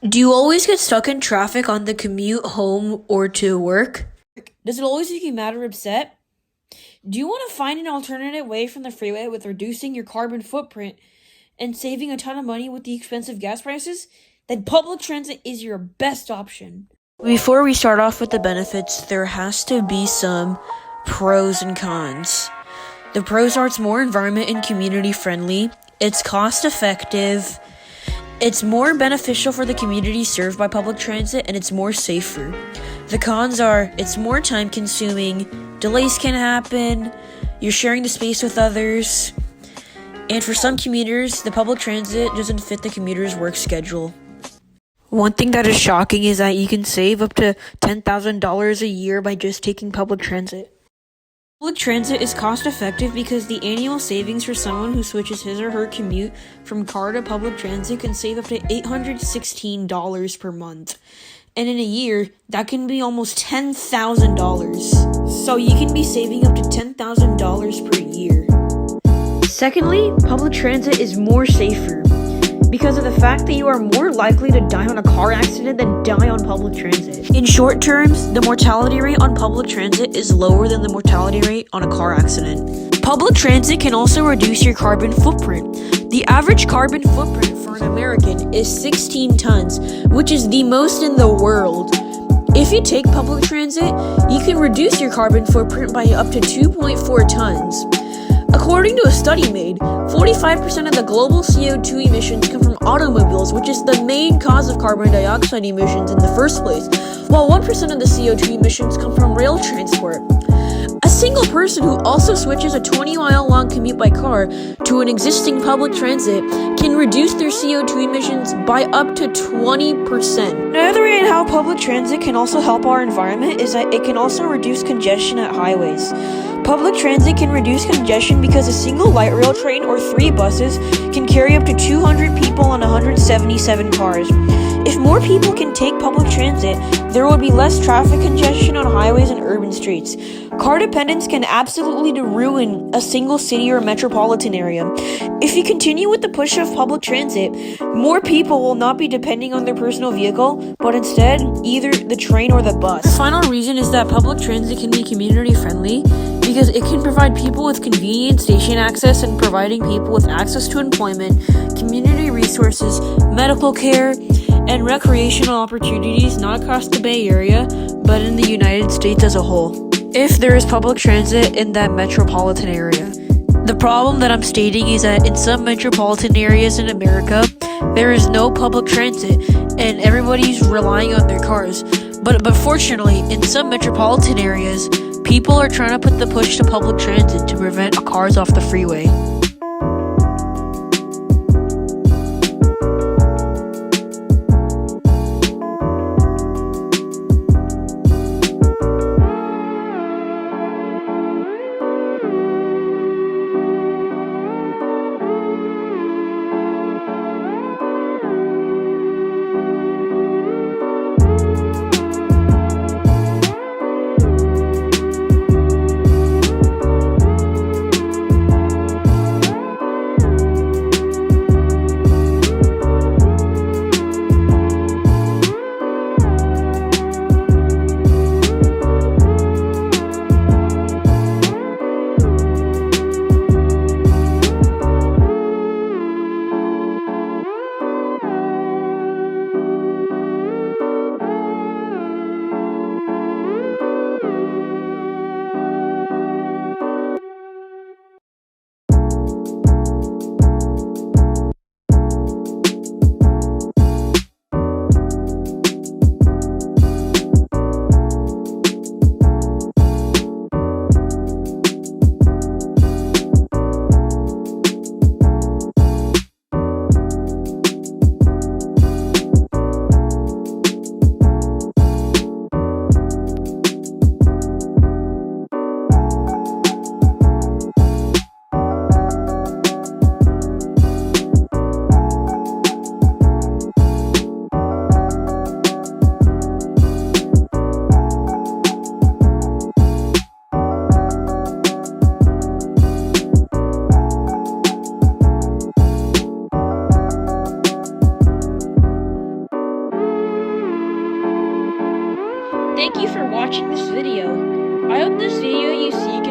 Do you always get stuck in traffic on the commute home or to work? Does it always make you mad or upset? Do you want to find an alternative way from the freeway with reducing your carbon footprint and saving a ton of money with the expensive gas prices? Then public transit is your best option. Before we start off with the benefits, there has to be some pros and cons. The pros are it's more environment and community friendly, it's cost effective, it's more beneficial for the community served by public transit, and it's more safer. The cons are it's more time consuming, delays can happen, you're sharing the space with others, and for some commuters, the public transit doesn't fit the commuter's work schedule. One thing that is shocking is that you can save up to $10,000 a year by just taking public transit. Public transit is cost effective because the annual savings for someone who switches his or her commute from car to public transit can save up to $816 per month. And in a year, that can be almost $10,000. So you can be saving up to $10,000 per year. Secondly, public transit is more safer because of the fact that you are more likely to die on a car accident than die on public transit. In short terms, the mortality rate on public transit is lower than the mortality rate on a car accident. Public transit can also reduce your carbon footprint. The average carbon footprint for an American is 16 tons, which is the most in the world. If you take public transit, you can reduce your carbon footprint by up to 2.4 tons. According to a study made, 45% of the global CO2 emissions come from automobiles, which is the main cause of carbon dioxide emissions in the first place, while 1% of the CO2 emissions come from rail transport. A single person who also switches a 20-mile-long commute by car to an existing public transit can reduce their CO2 emissions by up to 20%. Another way in how public transit can also help our environment is that it can also reduce congestion at highways. Public transit can reduce congestion because a single light rail train or 3 buses can carry up to 200 people on 177 cars. If more people can take public transit, there would be less traffic congestion on highways and urban streets. Car dependence can absolutely ruin a single city or metropolitan area. If you continue with the push of public transit, more people will not be depending on their personal vehicle, but instead either the train or the bus. The final reason is that public transit can be community friendly because it can provide people with convenient station access and providing people with access to employment, community resources, medical care, and recreational opportunities not across the Bay Area, but in the United States as a whole, if there is public transit in that metropolitan area. The problem that I'm stating is that in some metropolitan areas in America, there is no public transit and everybody's relying on their cars. But fortunately, in some metropolitan areas, people are trying to put the push to public transit to prevent cars off the freeway. Thank you for watching this video. I hope this video you see